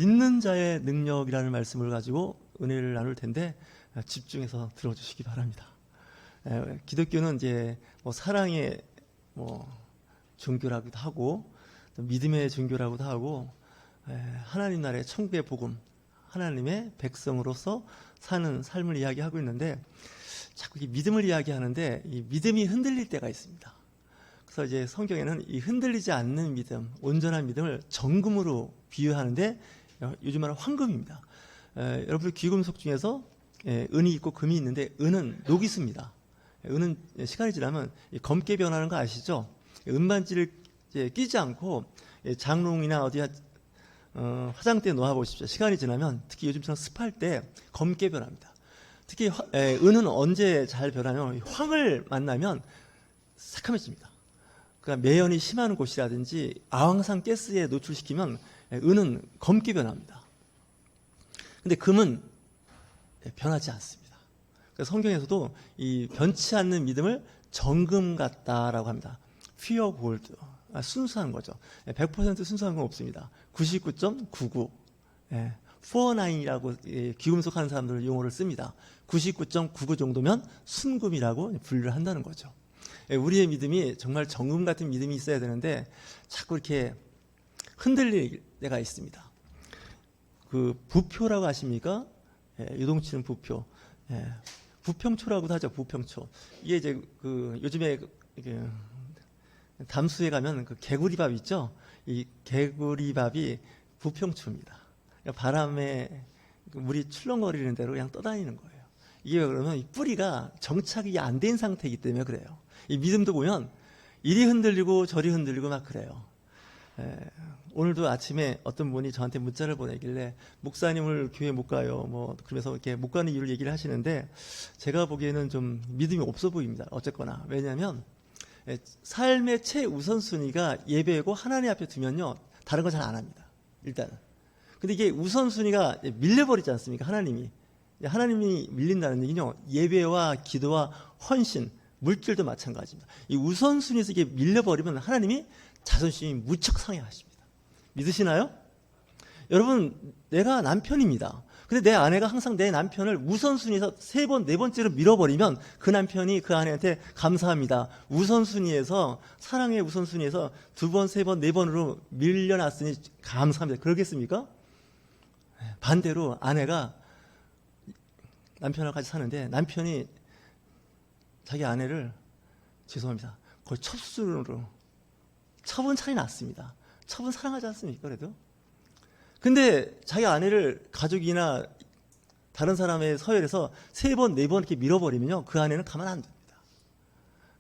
믿는 자의 능력이라는 말씀을 가지고 은혜를 나눌 텐데 집중해서 들어주시기 바랍니다. 기독교는 이제 뭐 사랑의 종교라고도 하고 믿음의 종교라고도 하고 하나님 나라의 천국의 복음, 하나님의 백성으로서 사는 삶을 이야기하고 있는데 자꾸 이 믿음을 이야기하는데 이 믿음이 흔들릴 때가 있습니다. 그래서 이제 성경에는 이 흔들리지 않는 믿음, 온전한 믿음을 정금으로 비유하는데 요즘 말은 황금입니다. 여러분 귀금속 중에서 은이 있고 금이 있는데 은은 녹이 습니다. 은은 시간이 지나면 검게 변하는 거 아시죠? 은반지를 끼지 않고 장롱이나 어디 화장대에 놓아보십시오. 시간이 지나면 특히 요즘처럼 습할 때 검게 변합니다. 특히 은은 언제 잘 변하냐면 황을 만나면 새카매집니다. 그러니까 매연이 심한 곳이라든지 아황산 가스에 노출시키면 은은 검게 변합니다. 근데 금은 변하지 않습니다. 그래서 성경에서도 이 변치 않는 믿음을 정금 같다라고 합니다. pure gold, 순수한 거죠. 100% 순수한 건 없습니다. 99.99, 49이라고 귀금속 하는 사람들 용어를 씁니다. 99.99 정도면 순금이라고 분류를 한다는 거죠. 우리의 믿음이 정말 정금 같은 믿음이 있어야 되는데 자꾸 이렇게 흔들릴 때가 있습니다. 그 부표라고 아십니까? 유동치는 부표. 부평초라고도 하죠. 부평초. 이게 이제 그 요즘에 담수에 가면 그 개구리밥 있죠? 이 개구리밥이 부평초입니다. 바람에 물이 출렁거리는 대로 그냥 떠다니는 거예요. 이게 그러면 이 뿌리가 정착이 안 된 상태이기 때문에 그래요. 이 믿음도 보면 이리 흔들리고 저리 흔들리고 막 그래요. 오늘도 아침에 어떤 분이 저한테 문자를 보내길래 목사님을 교회 못 가요. 그러면서 이렇게 못 가는 이유를 얘기를 하시는데 제가 보기에는 좀 믿음이 없어 보입니다. 어쨌거나. 왜냐하면 삶의 최우선순위가 예배고 하나님 앞에 두면요. 다른 건 잘 안 합니다. 일단은. 근데 이게 우선순위가 밀려버리지 않습니까? 하나님이 밀린다는 얘기는요. 예배와 기도와 헌신, 물질도 마찬가지입니다. 이 우선순위에서 이게 밀려버리면 하나님이 자존심이 무척 상해하십니다. 믿으시나요? 여러분, 내가 남편입니다. 근데 내 아내가 항상 내 남편을 우선순위에서 3번, 4번째로 밀어버리면 그 남편이 그 아내한테 감사합니다. 우선순위에서, 사랑의 우선순위에서 2번, 3번, 4번으로 밀려났으니 감사합니다. 그러겠습니까? 반대로 아내가 남편하고 같이 사는데 남편이 자기 아내를 죄송합니다. 거의 첩수로 첩은 차이 났습니다. 첩은 사랑하지 않습니까? 그래도. 근데 자기 아내를 가족이나 다른 사람의 서열에서 3번, 4번 이렇게 밀어버리면요. 그 아내는 가만 안 둡니다.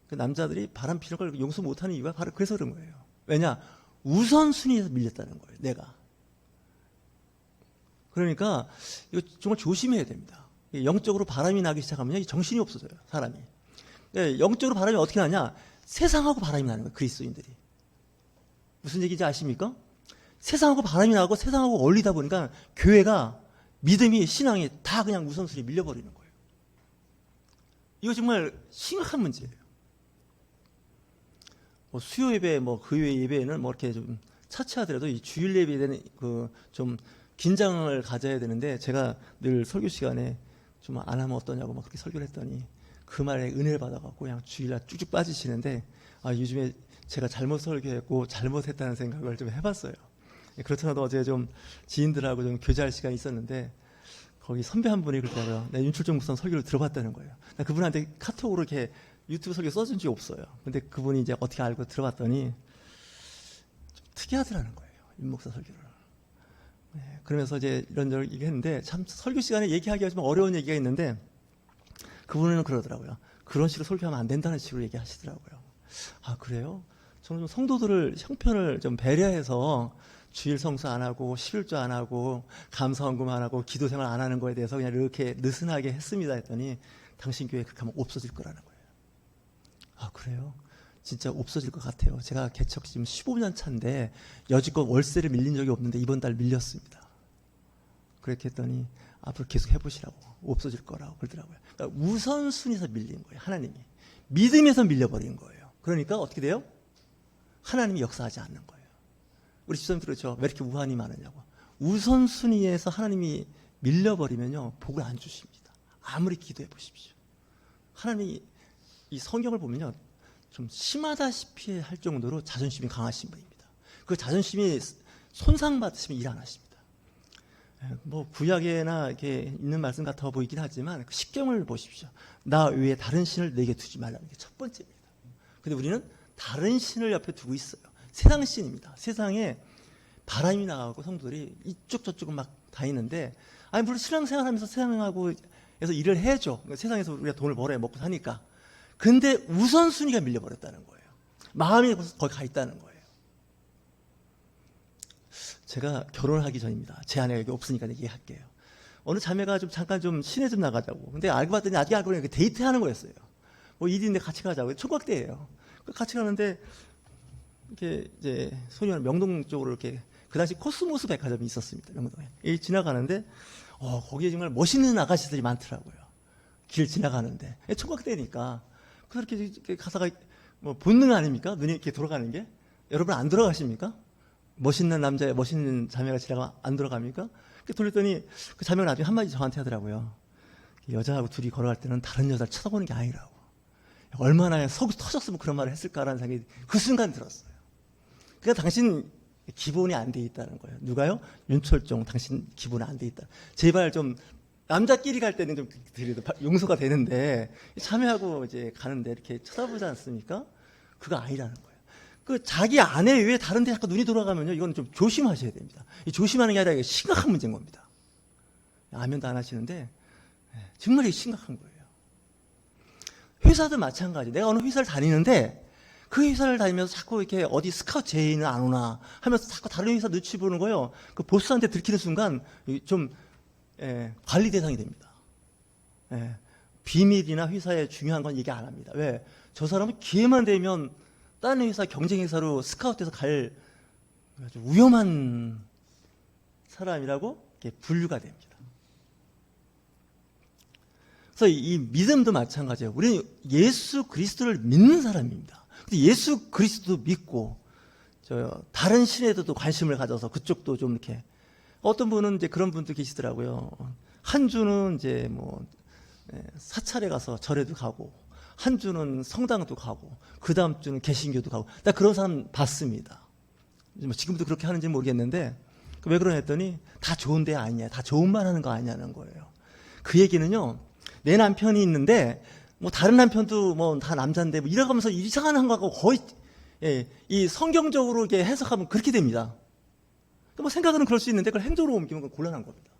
그 남자들이 바람 피는 걸 용서 못하는 이유가 바로 그래서 그런 거예요. 왜냐? 우선순위에서 밀렸다는 거예요. 내가. 그러니까 이거 정말 조심해야 됩니다. 영적으로 바람이 나기 시작하면 정신이 없어져요. 사람이. 영적으로 바람이 어떻게 나냐? 세상하고 바람이 나는 거예요. 그리스도인들이. 무슨 얘기인지 아십니까? 세상하고 바람이 나고 세상하고 어울리다 보니까 교회가 믿음이 신앙이 다 그냥 우선순위 밀려버리는 거예요. 이거 정말 심각한 문제예요. 수요 예배, 금요 예배에는 이렇게 좀 차치하더라도 이 주일 예배에는 좀 긴장을 가져야 되는데 제가 늘 설교 시간에 좀 안 하면 어떠냐고 그렇게 설교를 했더니 그 말에 은혜를 받아갖고 그냥 주일날 쭉쭉 빠지시는데 요즘에 제가 잘못 설교했고 잘못했다는 생각을 좀 해봤어요. 그렇더라도 어제 좀 지인들하고 좀 교제할 시간이 있었는데 거기 선배 한 분이 그러더라고요. 내 윤출정 목사 설교를 들어봤다는 거예요. 그분한테 카톡으로 이렇게 유튜브 설교 써준 적이 없어요. 근데 그분이 이제 어떻게 알고 들어봤더니 좀 특이하더라는 거예요. 윤 목사 설교를. 그러면서 이제 이런저런 얘기했는데 참 설교 시간에 얘기하기가 좀 어려운 얘기가 있는데 그분은 그러더라고요. 그런 식으로 설교하면 안 된다는 식으로 얘기하시더라고요. 아, 그래요? 저는 좀 성도들을 형편을 좀 배려해서 주일 성수 안 하고 11조 안 하고 감사헌금 안 하고 기도 생활 안 하는 거에 대해서 그냥 이렇게 느슨하게 했습니다 했더니 당신 교회 그렇게 하면 없어질 거라는 거예요. 아, 그래요? 진짜 없어질 것 같아요. 제가 개척 지금 15년 차인데 여지껏 월세를 밀린 적이 없는데 이번 달 밀렸습니다. 그렇게 했더니 앞으로 계속 해보시라고 없어질 거라고 그러더라고요. 그러니까 우선순위에서 밀린 거예요. 하나님이. 믿음에서 밀려버린 거예요. 그러니까 어떻게 돼요? 하나님이 역사하지 않는 거예요. 우리 집사님들 그렇죠. 왜 이렇게 우환이 많으냐고. 우선순위에서 하나님이 밀려버리면요, 복을 안 주십니다. 아무리 기도해 보십시오. 하나님이 이 성경을 보면요, 좀 심하다시피 할 정도로 자존심이 강하신 분입니다. 그 자존심이 손상받으시면 일 안 하십니다. 뭐 구약에나 이렇게 있는 말씀 같아 보이긴 하지만 그 십경을 보십시오. 나 외에 다른 신을 내게 두지 말라는 게 첫 번째입니다. 근데 우리는 다른 신을 옆에 두고 있어요. 세상 신입니다. 세상에 바람이 나가고 성도들이 이쪽 저쪽은 막 다니는데, 아니 물론 신앙생활하면서 세상하고 해서 일을 해야죠. 세상에서 우리가 돈을 벌어야 먹고 사니까. 근데 우선순위가 밀려버렸다는 거예요. 마음이 벌써 거기 가 있다는 거예요. 제가 결혼하기 전입니다. 제 아내가 여기 없으니까 얘기할게요. 어느 자매가 좀 잠깐 좀 시내 좀 나가자고. 근데 알고 봤더니 아직 알고 보니까 데이트하는 거였어요. 뭐 일인데 같이 가자고. 총각대예요. 같이 가는데 이렇게 이제 소년 명동 쪽으로 이렇게, 그 당시 코스모스 백화점이 있었습니다. 명동에. 이 지나가는데 거기에 정말 멋있는 아가씨들이 많더라고요. 길 지나가는데 총각대니까. 그래서 이렇게 가사가 뭐 본능 아닙니까? 눈이 이렇게 돌아가는 게. 여러분 안 돌아가십니까? 멋있는 남자, 멋있는 자매가 지나가면 안 돌아갑니까? 돌렸더니 그 자매가 나중에 한마디 저한테 하더라고요. 여자하고 둘이 걸어갈 때는 다른 여자를 쳐다보는 게 아니라고. 얼마나 속이 터졌으면 그런 말을 했을까라는 생각이 그 순간 들었어요. 그러니까 당신 기본이 안 돼 있다는 거예요. 누가요? 윤철종, 당신 기본이 안 돼 있다. 제발 좀 남자끼리 갈 때는 좀 드려도 용서가 되는데, 자매하고 이제 가는데 이렇게 쳐다보지 않습니까? 그거 아니라는 거예요. 그 자기 아내 외에 다른 데 자꾸 눈이 돌아가면요, 이건 좀 조심하셔야 됩니다. 이 조심하는 게 아니라 이게 심각한 문제인 겁니다. 아멘도 안 하시는데 정말 이게 심각한 거예요. 회사도 마찬가지. 내가 어느 회사를 다니는데 그 회사를 다니면서 자꾸 이렇게 어디 스카우트 제의는 안 오나 하면서 자꾸 다른 회사 눈치 보는 거예요. 그 보스한테 들키는 순간 좀 관리 대상이 됩니다. 비밀이나 회사에 중요한 건 얘기 안 합니다. 왜? 저 사람은 기회만 되면 다른 회사, 경쟁 회사로 스카우트해서 갈 아주 위험한 사람이라고 이렇게 분류가 됩니다. 그래서 이 믿음도 마찬가지예요. 우리는 예수 그리스도를 믿는 사람입니다. 근데 예수 그리스도 믿고 다른 신에도 관심을 가져서 그쪽도 좀 이렇게, 어떤 분은 이제 그런 분도 계시더라고요. 한 주는 이제 뭐 사찰에 가서 절에도 가고, 한 주는 성당도 가고, 그 다음 주는 개신교도 가고. 나 그런 사람 봤습니다. 지금도 그렇게 하는지 모르겠는데, 왜 그러냐 했더니 다 좋은 데 아니냐, 다 좋은 말 하는 거 아니냐는 거예요. 그 얘기는요, 내 남편이 있는데 뭐 다른 남편도 뭐 다 남자인데 뭐 이러면서 이상한 거하고 거의 이 성경적으로 이렇게 해석하면 그렇게 됩니다. 뭐 생각은 그럴 수 있는데 그걸 행동으로 옮기면 곤란한 겁니다.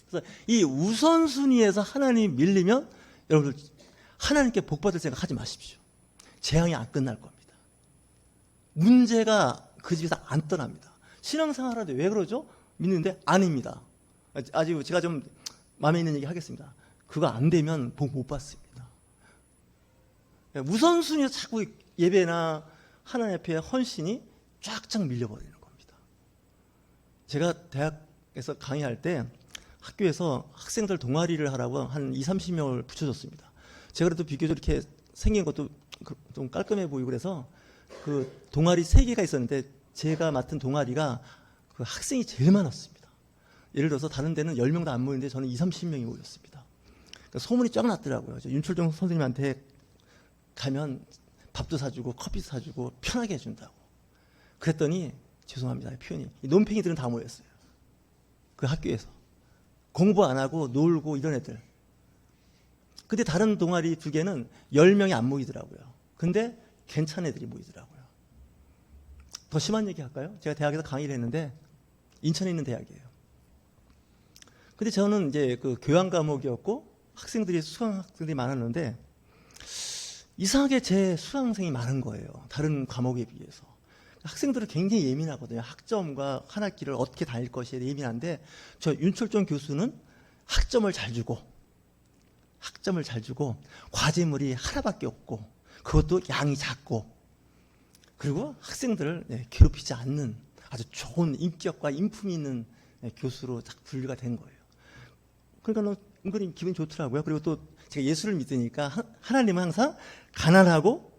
그래서 이 우선순위에서 하나님 밀리면 여러분들 하나님께 복 받을 생각 하지 마십시오. 재앙이 안 끝날 겁니다. 문제가 그 집에서 안 떠납니다. 신앙생활하는데 왜 그러죠? 믿는데 아닙니다. 아직 제가 좀 마음에 있는 얘기 하겠습니다. 그거 안 되면 복 못 받습니다. 우선순위에서 자꾸 예배나 하나님 앞에 헌신이 쫙쫙 밀려버리는 겁니다. 제가 대학에서 강의할 때 학교에서 학생들 동아리를 하라고 한 20-30명을 붙여줬습니다. 제가 그래도 비교적 이렇게 생긴 것도 좀 깔끔해 보이고 그래서 그 동아리 3개가 있었는데 제가 맡은 동아리가 그 학생이 제일 많았습니다. 예를 들어서 다른 데는 10명도 안 모이는데 저는 20-30명이 모였습니다. 그러니까 소문이 쫙 났더라고요. 윤철종 선생님한테 가면 밥도 사주고 커피도 사주고 편하게 해준다고. 그랬더니 죄송합니다, 표현이, 이 논팽이들은 다 모였어요. 그 학교에서 공부 안 하고 놀고 이런 애들. 근데 다른 동아리 2개는 10명이 안 모이더라고요. 근데 괜찮은 애들이 모이더라고요. 더 심한 얘기 할까요? 제가 대학에서 강의를 했는데 인천에 있는 대학이에요. 근데 저는 이제 그 교양 과목이었고 학생들이 수강학생들이 많았는데 이상하게 제 수강생이 많은 거예요. 다른 과목에 비해서. 학생들은 굉장히 예민하거든요. 학점과 한 학기를 어떻게 다닐 것이에 예민한데 저 윤철종 교수는 학점을 잘 주고 과제물이 하나밖에 없고 그것도 양이 작고 그리고 학생들을 괴롭히지 않는 아주 좋은 인격과 인품이 있는 교수로 딱 분류가 된 거예요. 그러니까 은근히 기분이 좋더라고요. 그리고 또 제가 예수를 믿으니까 하나님은 항상 가난하고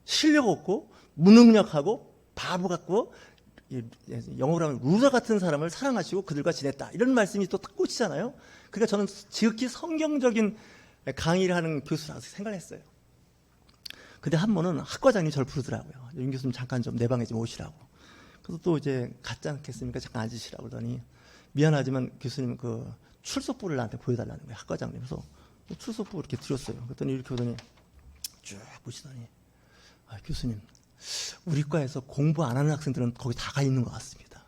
실력 없고 무능력하고 바보 같고 영어로 하면 루저 같은 사람을 사랑하시고 그들과 지냈다. 이런 말씀이 또 딱 꽂히잖아요. 그러니까 저는 지극히 성경적인 강의를 하는 교수라고 생각했어요. 근데 한 번은 학과장님이 저를 부르더라고요. 윤 교수님 잠깐 좀 내 방에 좀 오시라고. 그래서 또 이제 갔지 않겠습니까? 잠깐 앉으시라고 그러더니 미안하지만 교수님 그 출석부를 나한테 보여달라는 거예요. 학과장님. 그래서 출석부 이렇게 드렸어요. 그랬더니 이렇게 오더니 쭉 보시더니 교수님 우리 과에서 공부 안 하는 학생들은 거기 다 가 있는 것 같습니다.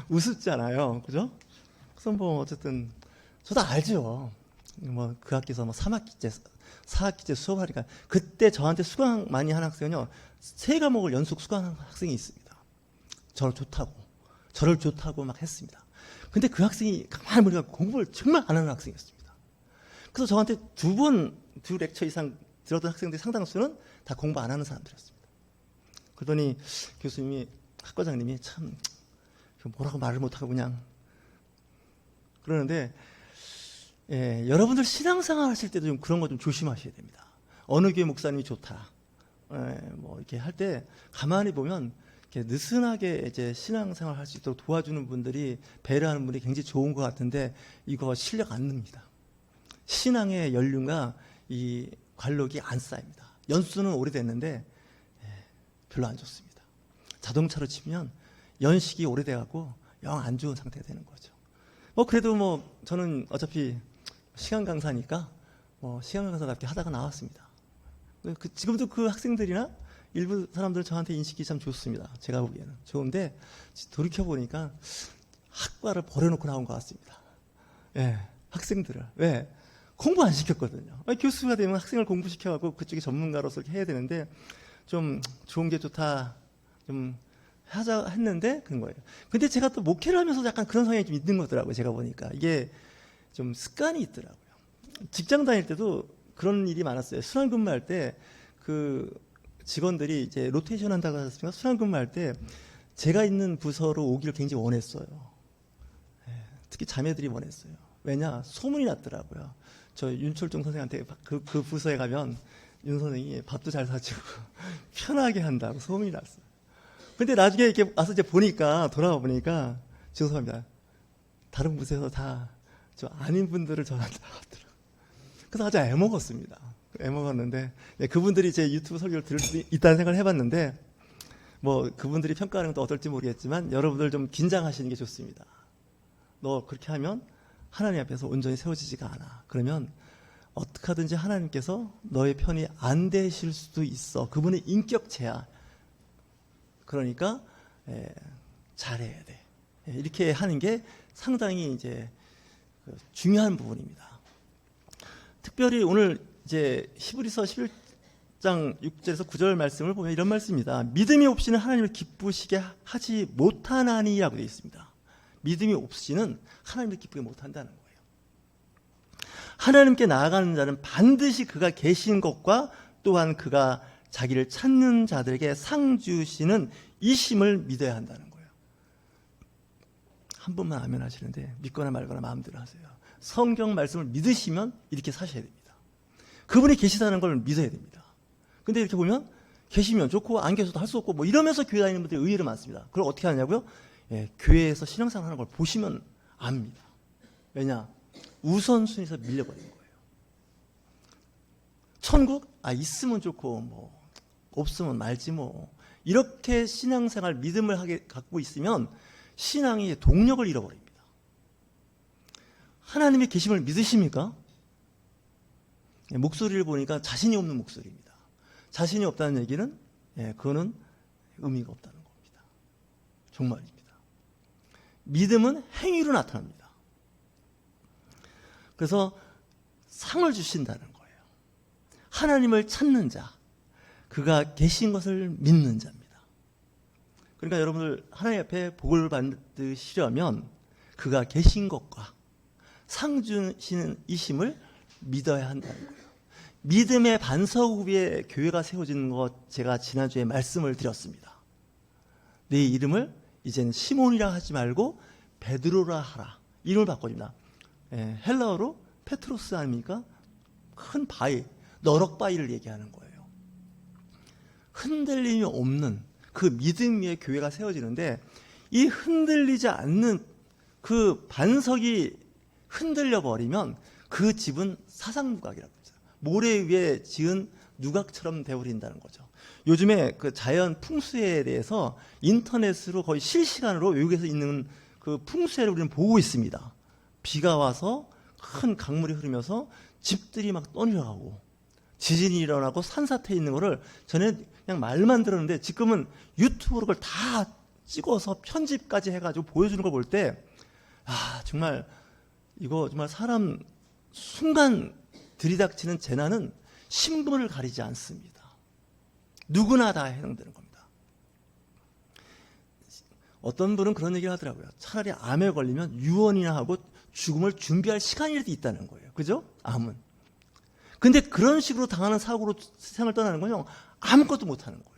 우습잖아요. 그죠? 그래서 뭐 어쨌든 저도 알죠. 뭐 그 학기에서 뭐 3학기째 4학기째 수업하니까 그때 저한테 수강 많이 한 학생은요 3과목을 연속 수강한 학생이 있습니다. 저를 좋다고 막 했습니다. 근데 그 학생이 가만히 보니까 공부를 정말 안 하는 학생이었습니다. 그래서 저한테 두 렉처 이상 들었던 학생들의 상당수는 다 공부 안 하는 사람들이었습니다. 그러더니 교수님이 학과장님이 참 뭐라고 말을 못하고 그냥 그러는데 여러분들 신앙생활 하실 때도 좀 그런 거 좀 조심하셔야 됩니다. 어느 교회 목사님이 좋다. 뭐 이렇게 할 때 가만히 보면 이렇게 느슨하게 이제 신앙생활 할 수 있도록 도와주는 분들이 배려하는 분이 굉장히 좋은 것 같은데 이거 실력 안 늡니다. 신앙의 연륜과 이 관록이 안 쌓입니다. 연수는 오래됐는데 별로 안 좋습니다. 자동차로 치면 연식이 오래돼갖고 영 안 좋은 상태가 되는 거죠. 그래도 뭐 저는 어차피 시간 강사니까 시간 강사답게 하다가 나왔습니다. 지금도 그 학생들이나 일부 사람들 저한테 인식이 참 좋습니다. 제가 보기에는 좋은데 돌이켜보니까 학과를 버려놓고 나온 것 같습니다. 학생들을. 왜? 공부 안 시켰거든요. 교수가 되면 학생을 공부시켜갖고 그쪽에 전문가로서 이렇게 해야 되는데 좀 좋은 게 좋다 좀 하자 했는데 그런 거예요. 근데 제가 또 목회를 하면서 약간 그런 성향이 좀 있는 거더라고요. 제가 보니까 이게 좀 습관이 있더라고요. 직장 다닐 때도 그런 일이 많았어요. 순환근무할 때 그 직원들이 이제 로테이션 한다고 하셨으니까 순환근무할 때 제가 있는 부서로 오기를 굉장히 원했어요. 특히 자매들이 원했어요. 왜냐? 소문이 났더라고요. 저 윤철중 선생한테 그 부서에 가면 윤 선생이 밥도 잘 사주고 편하게 한다고 소문이 났어요. 근데 나중에 이렇게 와서 이제 보니까 돌아와 보니까 죄송합니다. 다른 부서에서 다 저 아닌 분들을 저한테 하더라고요. 그래서 아주 애먹었습니다. 애먹었는데 그분들이 제 유튜브 설교를 들을 수 있다는 생각을 해봤는데 뭐 그분들이 평가하는 것도 어떨지 모르겠지만 여러분들 좀 긴장하시는 게 좋습니다. 너 그렇게 하면 하나님 앞에서 온전히 세워지지가 않아. 그러면 어떻게 하든지 하나님께서 너의 편이 안 되실 수도 있어. 그분의 인격체야. 그러니까 잘해야 돼. 이렇게 하는 게 상당히 이제 중요한 부분입니다. 특별히 오늘 이제 히브리서 11장 6절에서 9절 말씀을 보면 이런 말씀입니다. 믿음이 없이는 하나님을 기쁘시게 하지 못하나니라고 되어 있습니다. 믿음이 없이는 하나님을 기쁘게 못한다는 거예요. 하나님께 나아가는 자는 반드시 그가 계신 것과 또한 그가 자기를 찾는 자들에게 상 주시는 이심을 믿어야 한다는 거예요. 한 번만 아멘 하시는데 믿거나 말거나 마음대로 하세요. 성경 말씀을 믿으시면 이렇게 사셔야 됩니다. 그분이 계시다는 걸 믿어야 됩니다. 근데 이렇게 보면 계시면 좋고 안 계셔도 할 수 없고 뭐 이러면서 교회 다니는 분들이 의외로 많습니다. 그걸 어떻게 하냐고요? 교회에서 신앙생활 하는 걸 보시면 압니다. 왜냐? 우선순위에서 밀려버린 거예요. 천국? 있으면 좋고 뭐 없으면 말지 뭐. 이렇게 신앙생활 믿음을 갖고 있으면 신앙이 동력을 잃어버립니다. 하나님의 계심을 믿으십니까? 목소리를 보니까 자신이 없는 목소리입니다. 자신이 없다는 얘기는 그거는 의미가 없다는 겁니다. 정말입니다. 믿음은 행위로 나타납니다. 그래서 상을 주신다는 거예요. 하나님을 찾는 자, 그가 계신 것을 믿는 자입니다. 그러니까 여러분들 하나님 앞에 복을 받으시려면 그가 계신 것과 상 주시는 이심을 믿어야 한다는 거예요. 믿음의 반석 위에 교회가 세워지는 것 제가 지난주에 말씀을 드렸습니다. 네 이름을 이제는 시몬이라 하지 말고 베드로라 하라. 이름을 바꿔줍니다. 헬라어로 페트로스 아닙니까? 큰 바위, 너럭 바위를 얘기하는 거예요. 흔들림이 없는 그 믿음 위에 교회가 세워지는데, 이 흔들리지 않는 그 반석이 흔들려 버리면 그 집은 사상누각이라고 합니다. 모래 위에 지은 누각처럼 되어버린다는 거죠. 요즘에 그 자연 풍수에 대해서 인터넷으로 거의 실시간으로 외국에서 있는 그 풍수를 우리는 보고 있습니다. 비가 와서 큰 강물이 흐르면서 집들이 막 떠내려가고 지진이 일어나고 산사태 있는 거를 전에 그냥 말만 들었는데, 지금은 유튜브로 그걸 다 찍어서 편집까지 해가지고 보여주는 걸 볼 때, 정말 이거 정말 사람 순간 들이닥치는 재난은 신분을 가리지 않습니다. 누구나 다 해당되는 겁니다. 어떤 분은 그런 얘기를 하더라고요. 차라리 암에 걸리면 유언이나 하고 죽음을 준비할 시간이라도 있다는 거예요. 그죠? 암은. 근데 그런 식으로 당하는 사고로 세상을 떠나는 건요, 아무것도 못하는 거예요.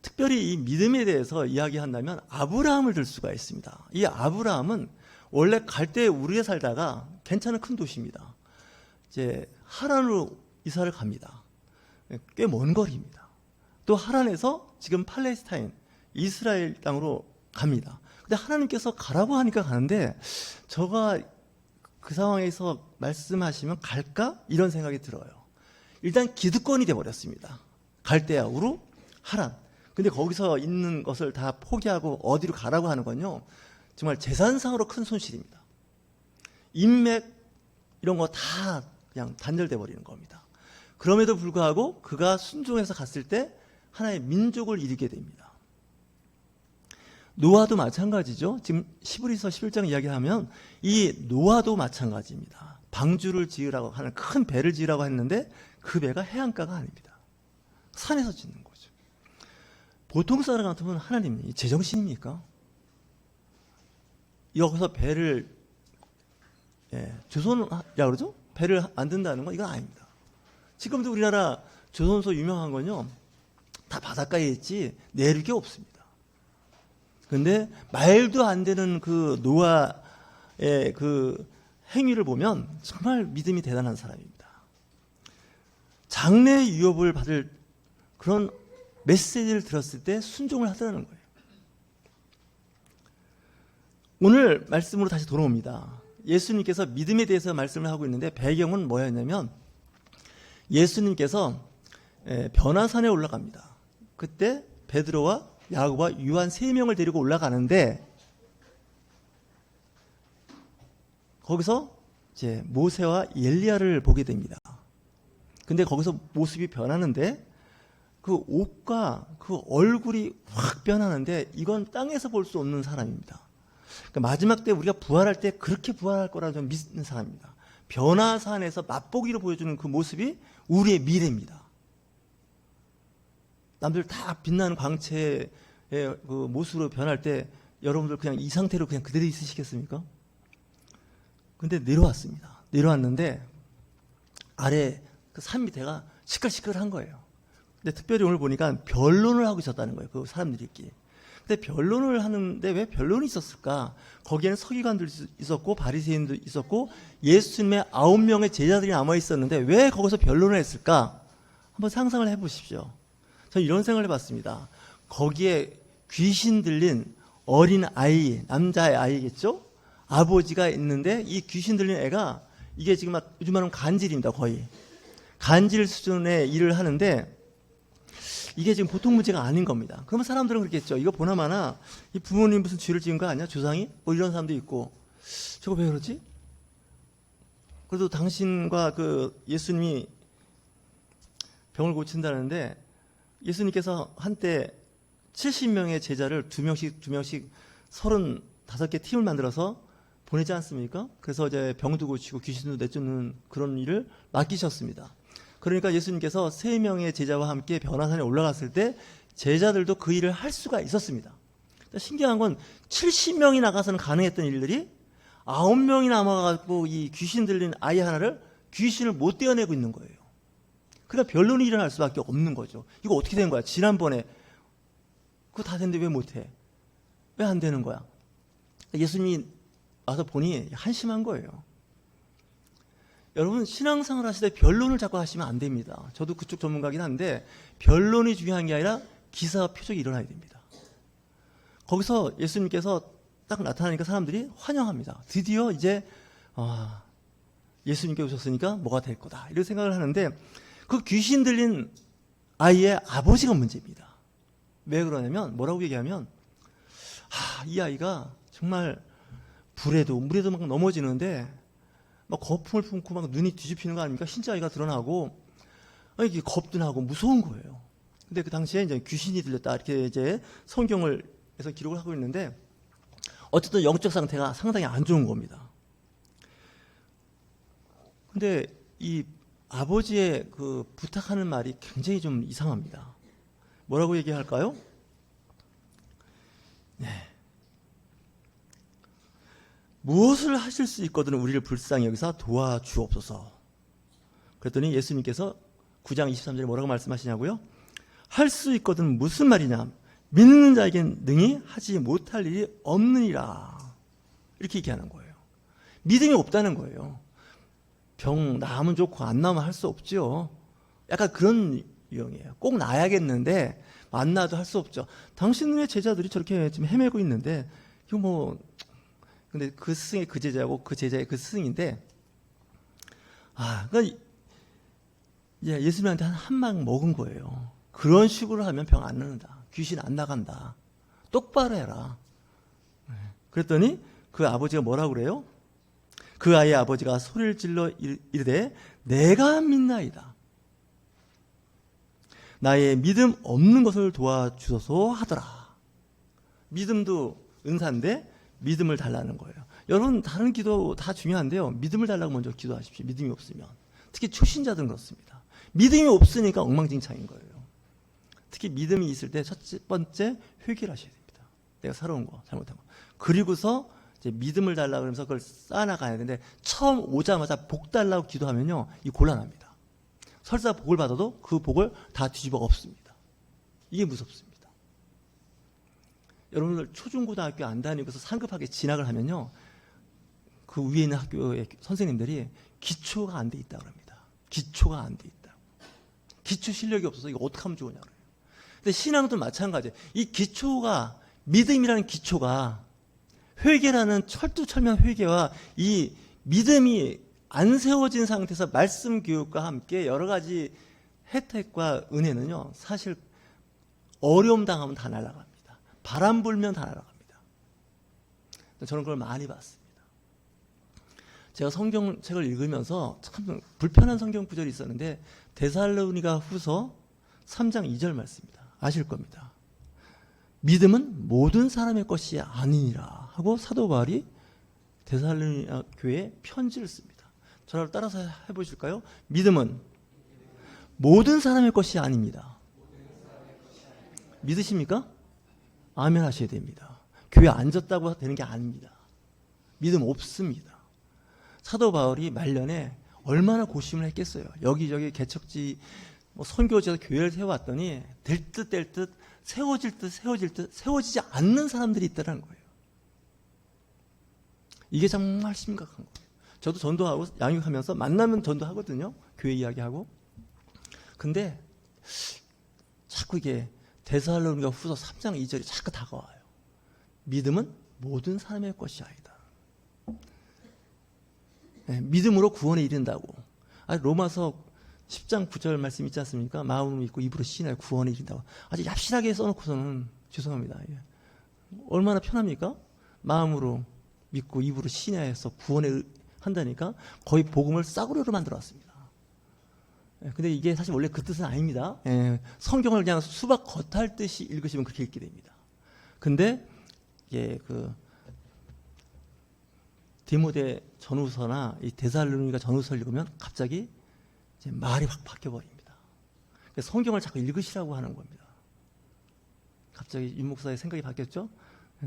특별히 이 믿음에 대해서 이야기한다면 아브라함을 들 수가 있습니다. 이 아브라함은 원래 갈대에 우르에 살다가 괜찮은 큰 도시입니다. 이제 하란으로 이사를 갑니다. 꽤 먼 거리입니다. 또 하란에서 지금 팔레스타인, 이스라엘 땅으로 갑니다. 근데 하나님께서 가라고 하니까 가는데, 저가 그 상황에서 말씀하시면 갈까? 이런 생각이 들어요. 일단 기득권이 돼버렸습니다. 갈대아, 우루, 하란. 근데 거기서 있는 것을 다 포기하고 어디로 가라고 하는 건요, 정말 재산상으로 큰 손실입니다. 인맥 이런 거 다 그냥 단절돼 버리는 겁니다. 그럼에도 불구하고 그가 순종해서 갔을 때 하나의 민족을 이루게 됩니다. 노아도 마찬가지죠. 지금 히브리서 11장 이야기하면 이 노아도 마찬가지입니다. 방주를 지으라고 하는 큰 배를 지으라고 했는데 그 배가 해안가가 아닙니다. 산에서 짓는 거죠. 보통 사람 같으면 하나님이 제정신입니까? 여기서 배를 조선이라고 그러죠? 배를 만든다는 건 이건 아닙니다. 지금도 우리나라 조선소 유명한 건요, 다 바닷가에 있지 내릴 게 없습니다. 근데 말도 안 되는 그 노아의 그 행위를 보면 정말 믿음이 대단한 사람입니다. 장래 유업을 받을 그런 메시지를 들었을 때 순종을 하더라는 거예요. 오늘 말씀으로 다시 돌아옵니다. 예수님께서 믿음에 대해서 말씀을 하고 있는데, 배경은 뭐였냐면 예수님께서 변화산에 올라갑니다. 그때 베드로와 야고보와 요한 3명을 데리고 올라가는데, 거기서 이제 모세와 엘리야를 보게 됩니다. 근데 거기서 모습이 변하는데, 그 옷과 그 얼굴이 확 변하는데, 이건 땅에서 볼 수 없는 사람입니다. 그러니까 마지막 때 우리가 부활할 때 그렇게 부활할 거라 좀 믿는 사람입니다. 변화산에서 맛보기로 보여주는 그 모습이 우리의 미래입니다. 남들 다 빛나는 광채의 그 모습으로 변할 때 여러분들 그냥 이 상태로 그냥 그대로 있으시겠습니까? 근데 내려왔습니다. 내려왔는데 아래 그 산 밑에가 시끌시끌한 거예요. 근데 특별히 오늘 보니까 변론을 하고 있었다는 거예요. 그 사람들끼리. 근데 변론을 하는데 왜 변론이 있었을까? 거기에는 서기관도 있었고 바리새인도 있었고 예수님의 9명의 제자들이 남아 있었는데 왜 거기서 변론을 했을까? 한번 상상을 해보십시오. 저는 이런 생각을 해봤습니다. 거기에 귀신 들린 어린 아이, 남자의 아이겠죠? 아버지가 있는데 이 귀신 들린 애가 이게 지금 막 요즘 말하면 간질입니다. 거의 간질 수준의 일을 하는데 이게 지금 보통 문제가 아닌 겁니다. 그러면 사람들은 그렇겠죠. 이거 보나마나 이 부모님 무슨 죄를 지은 거 아니야? 조상이? 뭐 이런 사람도 있고, 저거 왜 그러지? 그래도 당신과 그 예수님이 병을 고친다는데, 예수님께서 한때 70명의 제자를 2명씩 35개 팀을 만들어서 보내지 않습니까? 그래서 이제 병도 고치고 귀신도 내쫓는 그런 일을 맡기셨습니다. 그러니까 예수님께서 3명의 제자와 함께 변화산에 올라갔을 때 제자들도 그 일을 할 수가 있었습니다. 신기한 건 70명이 나가서는 가능했던 일들이 9명이 남아가지고 이 귀신 들린 아이 하나를 귀신을 못 떼어내고 있는 거예요. 그러니까 변론이 일어날 수밖에 없는 거죠. 이거 어떻게 된 거야? 지난번에 그거 다 됐는데 왜 못해? 왜 안 되는 거야? 예수님이 와서 보니 한심한 거예요. 여러분 신앙생활 하실 때 변론을 자꾸 하시면 안 됩니다. 저도 그쪽 전문가긴 한데 변론이 중요한 게 아니라 기사와 표적이 일어나야 됩니다. 거기서 예수님께서 딱 나타나니까 사람들이 환영합니다. 드디어 이제 예수님께 오셨으니까 뭐가 될 거다 이런 생각을 하는데 그 귀신 들린 아이의 아버지가 문제입니다. 왜 그러냐면 뭐라고 얘기하면 이 아이가 정말 불에도 물에도 막 넘어지는데 막 거품을 품고 막 눈이 뒤집히는 거 아닙니까? 흰자 아이가 드러나고 이게 겁도 나고 무서운 거예요. 근데 그 당시에 이제 귀신이 들렸다 이렇게 이제 성경을 해서 기록을 하고 있는데 어쨌든 영적 상태가 상당히 안 좋은 겁니다. 근데 이 아버지의 그 부탁하는 말이 굉장히 좀 이상합니다. 뭐라고 얘기할까요? 네. 무엇을 하실 수 있거든 우리를 불쌍히 여기서 도와주옵소서. 그랬더니 예수님께서 9장 23절에 뭐라고 말씀하시냐고요? 할 수 있거든 무슨 말이냐? 믿는 자에겐 능히 하지 못할 일이 없느니라. 이렇게 얘기하는 거예요. 믿음이 없다는 거예요. 병 나으면 좋고 안 나으면 할 수 없죠. 약간 그런 유형이에요. 꼭 나야겠는데 안 나도 할 수 없죠. 당신의 제자들이 저렇게 지금 헤매고 있는데 이거 뭐 근데 그 스승의 그 제자고 그 제자의 그 스승인데 그러니까 예수님한테 한 방 먹은 거예요. 그런 식으로 하면 병 안 나는다. 귀신 안 나간다. 똑바로 해라. 그랬더니 그 아버지가 뭐라고 그래요? 그 아이의 아버지가 소리를 질러 이르되 내가 믿나이다. 나의 믿음 없는 것을 도와주소서 하더라. 믿음도 은사인데 믿음을 달라는 거예요. 여러분 다른 기도 다 중요한데요. 믿음을 달라고 먼저 기도하십시오. 믿음이 없으면. 특히 초신자들은 그렇습니다. 믿음이 없으니까 엉망진창인 거예요. 특히 믿음이 있을 때 첫 번째 회개를 하셔야 됩니다. 내가 살아온 거 잘못한 거. 그리고서 이제 믿음을 달라고 그러면서 그걸 쌓아나가야 되는데 처음 오자마자 복 달라고 기도하면요. 이 곤란합니다. 설사 복을 받아도 그 복을 다 뒤집어 엎습니다. 이게 무섭습니다. 여러분들 초중고등학교 안 다니고서 상급하게 진학을 하면요. 그 위에 있는 학교의 선생님들이 기초가 안 돼 있다고 합니다. 기초가 안 돼 있다. 기초 실력이 없어서 이거 어떻게 하면 좋으냐 그래요. 근데 신앙도 마찬가지예요. 이 기초가 믿음이라는 기초가 회개라는 철두철미한 회개와 이 믿음이 안 세워진 상태에서 말씀 교육과 함께 여러 가지 혜택과 은혜는요. 사실 어려움 당하면 다 날아갑니다. 바람 불면 다 날아갑니다. 저는 그걸 많이 봤습니다. 제가 성경책을 읽으면서 참 불편한 성경 구절이 있었는데 데살로니가 후서 3장 2절 말씀입니다. 아실 겁니다. 믿음은 모든 사람의 것이 아니니라 하고 사도 바울이 데살로니가 교회에 편지를 씁니다. 저를 따라서 해보실까요? 믿음은 모든 사람의 것이 아닙니다. 믿으십니까? 아멘 하셔야 됩니다. 교회 앉았다고 되는 게 아닙니다. 믿음 없습니다. 사도 바울이 말년에 얼마나 고심을 했겠어요. 여기저기 개척지 선교지에서 교회를 세워왔더니 될 듯 될 듯 세워질 듯 세워지지 않는 사람들이 있다는 거예요. 이게 정말 심각한 거예요. 저도 전도하고 양육하면서 만나면 전도하거든요. 교회 이야기하고. 근데 자꾸 이게 데살로니가 후서 3장 2절이 자꾸 다가와요. 믿음은 모든 사람의 것이 아니다. 네, 믿음으로 구원에 이른다고. 로마서 10장 9절 말씀 있지 않습니까? 마음으로 믿고 입으로 신하여 구원에 이른다고. 아주 얍실하게 써놓고서는 죄송합니다. 얼마나 편합니까? 마음으로 믿고 입으로 신하여서 구원에 한다니까 거의 복음을 싸구려로 만들어왔습니다. 근데 이게 사실 원래 그 뜻은 아닙니다. 성경을 그냥 수박 겉핥듯이 읽으시면 그렇게 읽게 됩니다. 근데 그 디모데 전후서나 이 데살로니가 전후서를 읽으면 갑자기 이제 말이 확 바뀌어버립니다. 성경을 자꾸 읽으시라고 하는 겁니다. 갑자기 윤 목사의 생각이 바뀌었죠?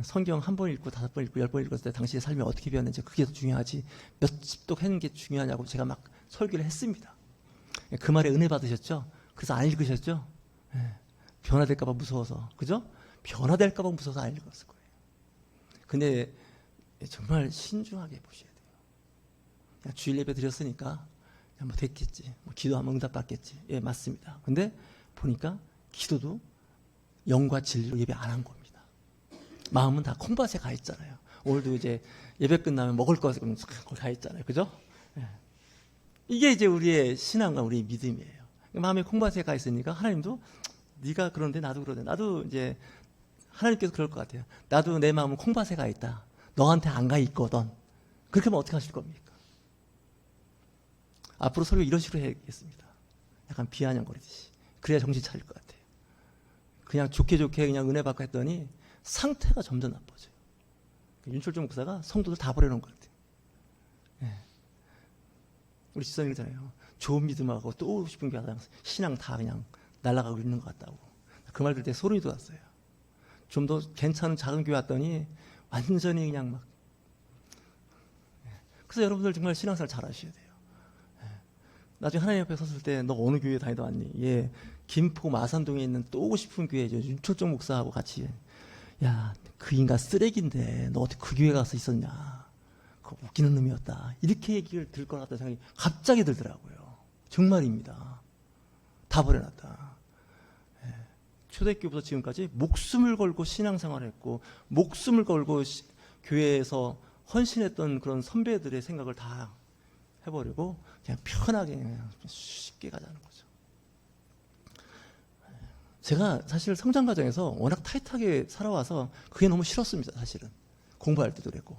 성경 한 번 읽고 5번 읽고 10번 읽었을 때 당신의 삶이 어떻게 변했는지 그게 더 중요하지 몇 집독 하는 게 중요하냐고 제가 막 설교를 했습니다. 그 말에 은혜 받으셨죠? 그래서 안 읽으셨죠? 변화될까 봐 무서워서. 그죠? 변화될까 봐 무서워서 안 읽었을 거예요. 근데 정말 신중하게 보셔야 돼요. 주일 예배 드렸으니까 뭐 됐겠지. 뭐 기도하면 응답받겠지. 예, 맞습니다. 근데 보니까 기도도 영과 진리로 예배 안 한 겁니다. 마음은 다 콩밭에 가 있잖아요. 오늘도 이제 예배 끝나면 먹을 거 가 있잖아요. 그죠? 예. 이게 이제 우리의 신앙과 우리의 믿음이에요. 마음에 콩밭에 가 있으니까 하나님도 네가 그런데 나도 그러네. 나도 이제 하나님께서 그럴 것 같아요. 나도 내 마음은 콩밭에 가 있다. 너한테 안 가 있거든. 그렇게 하면 어떻게 하실 겁니까? 앞으로 설교 이런 식으로 해야겠습니다. 약간 비아냥거리듯이. 그래야 정신 차릴 것 같아요. 그냥 좋게 그냥 은혜 받고 했더니 상태가 점점 나빠져요. 윤철중 목사가 성도들 다 버려놓은 것 같아요. 네. 우리 지사님 그러잖아요. 좋은 믿음하고 또 오고 싶은 게 하다 신앙 다 그냥 날아가고 있는 것 같다고. 그 말 들을 때 소름이 돋았어요. 좀 더 괜찮은 작은 교회 왔더니 완전히 그냥 막. 그래서 여러분들 정말 신앙생활 잘 하셔야 돼요. 나중에 하나님 옆에 섰을 때 너 어느 교회 다니다 왔니? 예, 김포 마산동에 있는 또 오고 싶은 교회 윤철종 목사하고 같이. 야, 그 인간 쓰레기인데 너 어떻게 그 교회 가서 있었냐? 그 웃기는 놈이었다. 이렇게 얘기를 들을 것 같다는 생각이 갑자기 들더라고요. 정말입니다. 다 버려놨다. 예, 초대교부터 지금까지 목숨을 걸고 신앙생활을 했고 목숨을 걸고 교회에서 헌신했던 그런 선배들의 생각을 다 해버리고 그냥 편하게 그냥 쉽게 가자는 거죠. 제가 사실 성장 과정에서 워낙 타이트하게 살아와서 그게 너무 싫었습니다. 사실은 공부할 때도 그랬고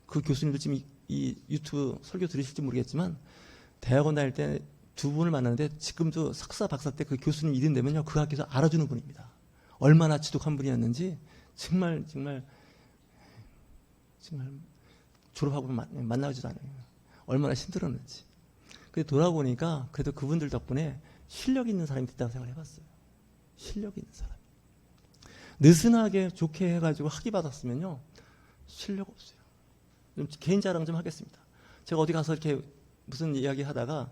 그 교수님도 지금 이 유튜브 설교 들으실지 모르겠지만 대학원 다닐 때 두 분을 만났는데 지금도 석사 박사 때 그 교수님 이름 되면요 그 학교에서 알아주는 분입니다. 얼마나 지독한 분이었는지 정말 졸업하고 만나지도 않아요. 얼마나 힘들었는지. 근데 돌아보니까 그래도 그분들 덕분에 실력 있는 사람이 됐다고 생각을 해봤어요. 실력 있는 사람. 느슨하게 좋게 해가지고 학위 받았으면요 실력 없어요. 좀 개인 자랑 좀 하겠습니다. 제가 어디 가서 이렇게 무슨 이야기 하다가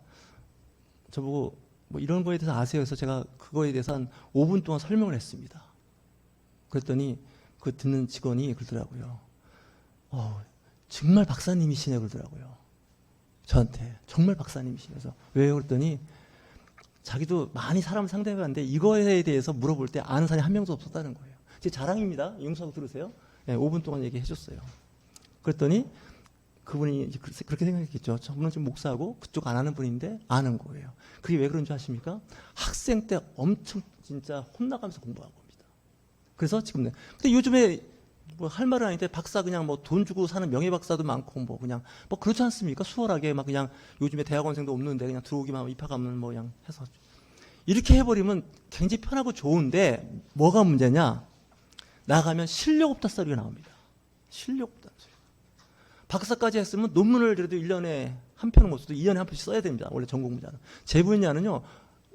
저보고 뭐 이런 거에 대해서 아세요? 그래서 제가 그거에 대해서 한 5분 동안 설명을 했습니다. 그랬더니 그 듣는 직원이 그러더라고요. 정말 박사님이시네 그러더라고요. 저한테 정말 박사님이시면서 왜요? 그랬더니 자기도 많이 사람을 상대해봤는데 이거에 대해서 물어볼 때 아는 사람이 한 명도 없었다는 거예요. 제 자랑입니다. 용서하고 들으세요. 네, 5분 동안 얘기해 줬어요. 그랬더니 그분이 이제 그렇게 생각했겠죠. 저분은 지금 목사하고 그쪽 안 하는 분인데 아는 거예요. 그게 왜 그런 줄 아십니까? 학생 때 엄청 진짜 혼나가면서 공부한 겁니다. 그래서 지금 근데 요즘에 뭐 할 말은 아닌데 박사 그냥 뭐 돈 주고 사는 명예 박사도 많고 뭐 그냥 뭐 그렇지 않습니까? 수월하게 막 그냥 요즘에 대학원생도 없는데 그냥 들어오기만 하면 입학하면 뭐 그냥 해서 이렇게 해버리면 굉장히 편하고 좋은데 뭐가 문제냐? 나가면 실력 없다 소리가 나옵니다. 실력 없다 소리. 박사까지 했으면 논문을 그래도 1년에 한 편은 못 써도 2년에 한 편씩 써야 됩니다. 원래 전공 분야는. 제 분야는요.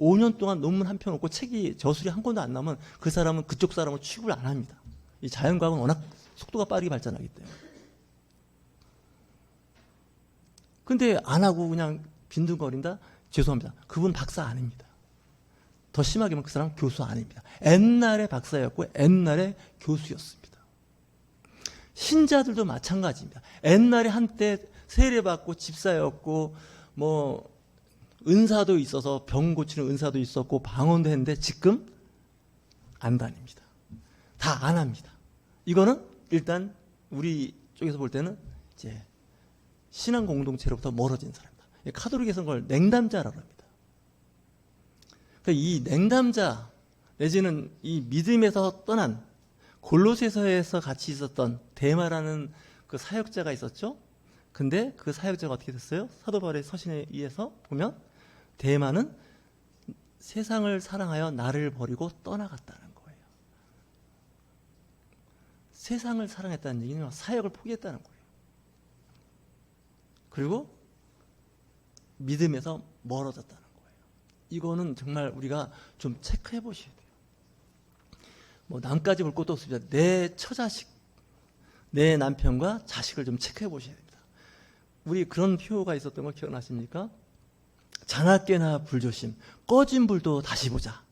5년 동안 논문 한 편 없고 책이 저술이 한 권도 안 나오면 그 사람은 그쪽 사람은 취급을 안 합니다. 이 자연과학은 워낙 속도가 빠르게 발전하기 때문에. 근데 안 하고 그냥 빈둥거린다? 죄송합니다. 그분 박사 아닙니다. 더 심하게 보면 그 사람은 교수 아닙니다. 옛날에 박사였고 옛날에 교수였습니다. 신자들도 마찬가지입니다. 옛날에 한때 세례받고 집사였고 뭐 은사도 있어서 병 고치는 은사도 있었고 방언도 했는데 지금 안 다닙니다. 다 안 합니다. 이거는 일단 우리 쪽에서 볼 때는 이제 신앙 공동체로부터 멀어진 사람이다. 카톨릭에서는 그걸 냉담자라고 합니다. 그러니까 이 냉담자 내지는 이 믿음에서 떠난 골로새서에서 같이 있었던 데마라는 그 사역자가 있었죠. 근데 그 사역자가 어떻게 됐어요? 사도 바울의 서신에 의해서 보면 데마는 세상을 사랑하여 나를 버리고 떠나갔다는 거예요. 세상을 사랑했다는 얘기는 사역을 포기했다는 거예요. 그리고 믿음에서 멀어졌다는 거예요. 이거는 정말 우리가 좀 체크해 보셔야 돼요. 뭐 남까지 볼 것도 없습니다. 내 처자식, 내 남편과 자식을 좀 체크해 보셔야 됩니다. 우리 그런 표가 있었던 거 기억나십니까? 자나깨나 불조심, 꺼진 불도 다시 보자.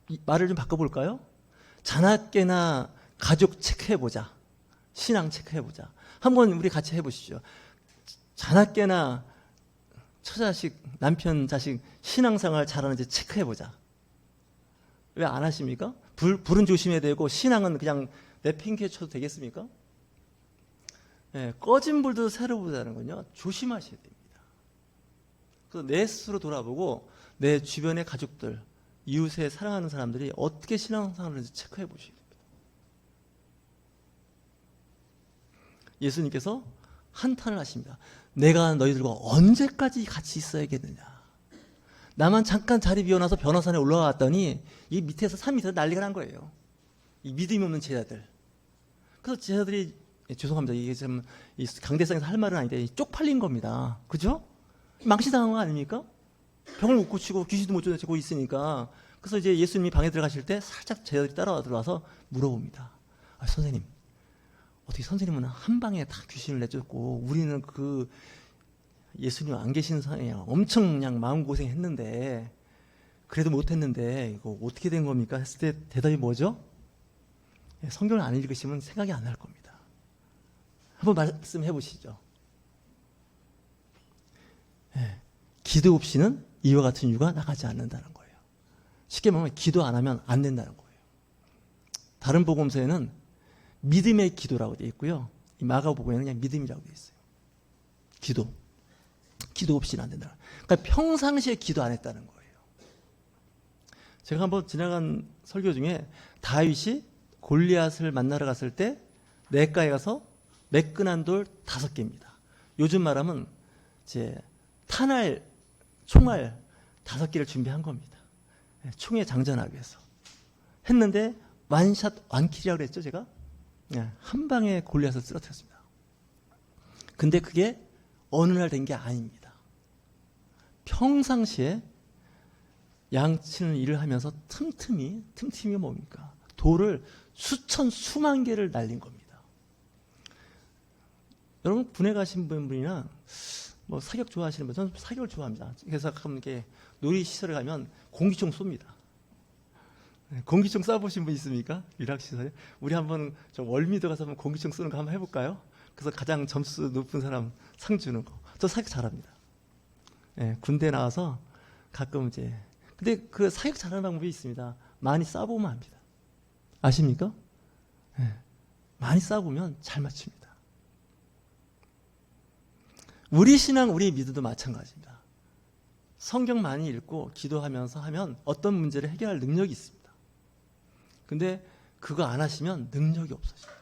이 말을 좀 바꿔볼까요? 자나깨나 가족 체크해 보자. 신앙 체크해 보자. 한번 우리 같이 해보시죠. 자나깨나 처자식, 남편, 자식 신앙생활 잘하는지 체크해보자. 왜 안 하십니까? 불은 조심해야 되고 신앙은 그냥 내팽개 쳐도 되겠습니까? 네, 꺼진 불도 새로 보자는 건요, 조심하셔야 됩니다. 그래서 내 스스로 돌아보고 내 주변의 가족들, 이웃에 사랑하는 사람들이 어떻게 신앙생활을 하는지 체크해 보셔야 됩니다. 예수님께서 한탄을 하십니다. 내가 너희들과 언제까지 같이 있어야겠느냐. 나만 잠깐 자리 비워놔서 변호사에 올라왔더니 이 밑에서 산 밑에서 난리가 난 거예요. 이 믿음이 없는 제자들. 그래서 제자들이 죄송합니다. 이게 좀 강대상에서 할 말은 아닌데 쪽팔린 겁니다. 그죠? 망신당한 거 아닙니까? 병을 못 고치고 귀신도 못 쫓아내고 있으니까. 그래서 이제 예수님이 방에 들어가실 때 살짝 제자들이 따라와 들어와서 물어봅니다. 아, 선생님, 어떻게 선생님은 한 방에 다 귀신을 내쫓고 우리는 그 예수님 안 계신 상황에 엄청 그냥 마음고생했는데 그래도 못했는데 이거 어떻게 된 겁니까? 했을 때 대답이 뭐죠? 성경을 안 읽으시면 생각이 안 날 겁니다. 한번 말씀해 보시죠. 네. 기도 없이는 이와 같은 유가 나가지 않는다는 거예요. 쉽게 말하면 기도 안 하면 안 된다는 거예요. 다른 복음서에는 믿음의 기도라고 되어 있고요. 이 마가복음에는 그냥 믿음이라고 되어 있어요. 기도 없이는 안 된다. 그러니까 평상시에 기도 안 했다는 거예요. 제가 한번 지나간 설교 중에 다윗이 골리앗을 만나러 갔을 때 냇가에 가서 매끈한 돌 5개입니다. 요즘 말하면 이제 탄알, 총알 5개를 준비한 겁니다. 총에 장전하기 위해서. 했는데 완샷, 완킬이라고 그랬죠, 제가? 한 방에 골리앗을 쓰러뜨렸습니다. 근데 그게 어느 날 된 게 아닙니다. 평상시에 양치는 일을 하면서 틈틈이 뭡니까? 돌을 수만 개를 날린 겁니다. 여러분 군에 가신 분이나 뭐 사격 좋아하시는 분, 저는 사격을 좋아합니다. 그래서 가끔 이렇게 놀이시설에 가면 공기총 쏩니다. 공기총 쏴보신 분 있습니까? 유락시설에? 우리 한번 저 월미도 가서 한번 공기총 쏘는 거 한번 해볼까요? 그래서 가장 점수 높은 사람 상 주는 거. 저 사격 잘합니다. 네, 군대 나와서 가끔 이제. 근데 그 사격 잘하는 방법이 있습니다. 많이 쏴보면 합니다. 아십니까? 네, 많이 쏴보면 잘 맞춥니다. 우리 신앙, 우리 믿음도 마찬가지입니다. 성경 많이 읽고 기도하면서 하면 어떤 문제를 해결할 능력이 있습니다. 근데 그거 안 하시면 능력이 없어집니다.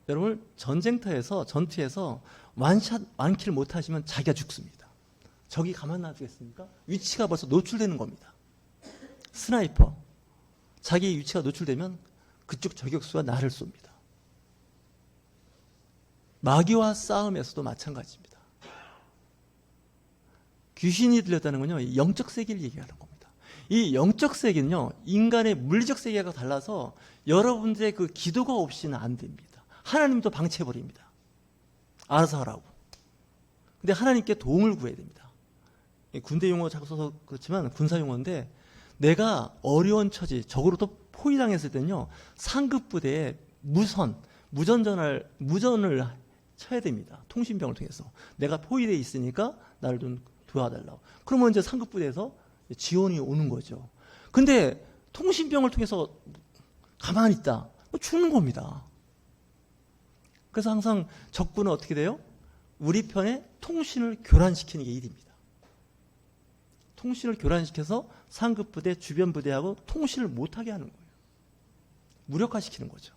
여러분 전투에서 완샷, 완킬 못 하시면 자기가 죽습니다. 적이 가만 놔두겠습니까? 위치가 벌써 노출되는 겁니다. 스나이퍼. 자기 위치가 노출되면 그쪽 저격수가 나를 쏩니다. 마귀와 싸움에서도 마찬가지입니다. 귀신이 들렸다는 건요, 영적 세계를 얘기하는 겁니다. 이 영적 세계는요, 인간의 물리적 세계가 달라서 여러분들의 그 기도가 없이는 안 됩니다. 하나님도 방치해버립니다. 알아서 하라고. 근데 하나님께 도움을 구해야 됩니다. 군대 용어 자꾸 써서 그렇지만 군사 용어인데, 내가 어려운 처지, 적으로 또 포위당했을 때는요, 상급 부대에 무전을 쳐야 됩니다. 통신병을 통해서. 내가 포위되어 있으니까 나를 좀 도와달라고. 그러면 이제 상급 부대에서 지원이 오는 거죠. 근데 통신병을 통해서 가만히 있다. 죽는 겁니다. 그래서 항상 적군은 어떻게 돼요? 우리 편에 통신을 교란시키는 게 일입니다. 통신을 교란시켜서 상급 부대, 주변 부대하고 통신을 못하게 하는 거예요. 무력화시키는 거죠.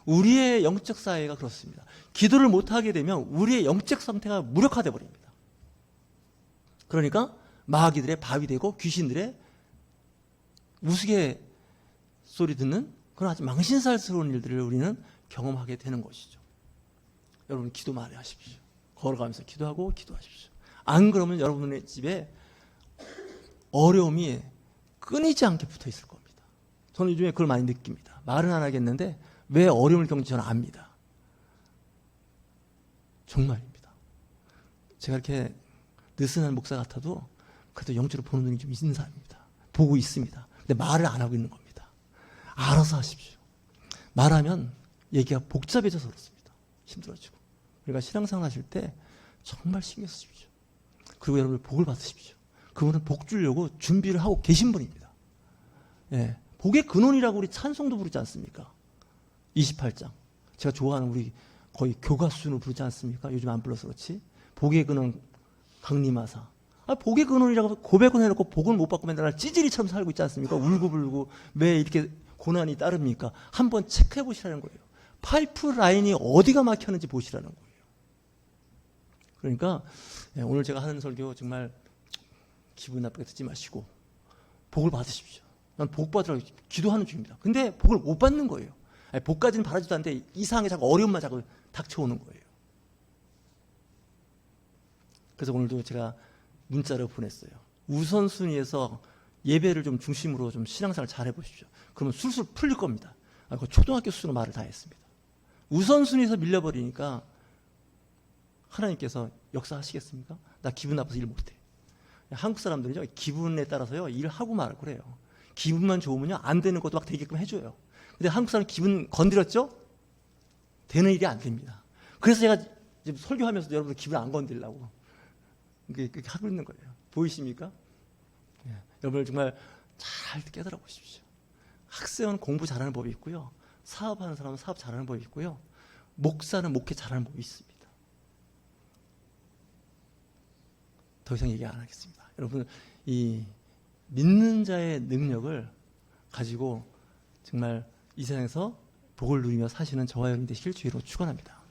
우리의 영적 사회가 그렇습니다. 기도를 못하게 되면 우리의 영적 상태가 무력화돼 버립니다. 그러니까 마귀들의 밥이 되고 귀신들의 우스개 소리 듣는 그런 아주 망신살스러운 일들을 우리는 경험하게 되는 것이죠. 여러분 기도 많이 하십시오. 걸어가면서 기도하십시오. 안 그러면 여러분의 집에 어려움이 끊이지 않게 붙어 있을 겁니다. 저는 요즘에 그걸 많이 느낍니다. 말은 안 하겠는데 왜 어려움을 겪는지 저는 압니다. 정말입니다. 제가 이렇게 느슨한 목사 같아도 그래도 영적으로 보는 눈이 좀 있는 사람입니다. 보고 있습니다. 근데 말을 안 하고 있는 겁니다. 알아서 하십시오. 말하면 얘기가 복잡해져서 그렇습니다. 힘들어지고. 우리가 신앙생활 하실 때 정말 신경 쓰십시오. 그리고 여러분들 복을 받으십시오. 그분은 복 주려고 준비를 하고 계신 분입니다. 예, 복의 근원이라고 우리 찬송도 부르지 않습니까? 28장. 제가 좋아하는 우리 거의 교가순을 부르지 않습니까? 요즘 안 불러서 그렇지. 복의 근원 강림하사. 복의 근원이라고 고백을 해놓고 복을 못 받고 맨날 찌질이처럼 살고 있지 않습니까? 울고불고 왜 이렇게 고난이 따릅니까? 한번 체크해 보시라는 거예요. 파이프 라인이 어디가 막혔는지 보시라는 거예요. 그러니까 오늘 제가 하는 설교 정말 기분 나쁘게 듣지 마시고 복을 받으십시오. 난 복 받으라고 기도하는 중입니다. 근데 복을 못 받는 거예요. 복까지는 바라지도 않는데 이상하게 자꾸 어려움만 자꾸 닥쳐오는 거예요. 그래서 오늘도 제가 문자를 보냈어요. 우선순위에서 예배를 좀 중심으로 좀 신앙생활 잘 해보십시오. 그러면 술술 풀릴 겁니다. 그 초등학교 수준으로 말을 다 했습니다. 우선순위에서 밀려버리니까 하나님께서 역사하시겠습니까? 나 기분 나빠서 일 못해. 한국 사람들은요, 기분에 따라서요, 일하고 말을 그래요. 기분만 좋으면요, 안 되는 것도 막 되게끔 해줘요. 근데 한국 사람 기분 건드렸죠? 되는 일이 안 됩니다. 그래서 제가 지금 설교하면서도 여러분들 기분 안 건드리려고 그렇게 하고 있는 거예요. 보이십니까? 예, 여러분들 정말 잘 깨달아 보십시오. 학생은 공부 잘하는 법이 있고요. 사업하는 사람은 사업 잘하는 법이 있고요. 목사는 목회 잘하는 법이 있습니다. 더 이상 얘기 안 하겠습니다. 여러분, 이 믿는 자의 능력을 가지고 정말 이 세상에서 복을 누리며 사시는 저와 여러분 되실 주의로 축원합니다.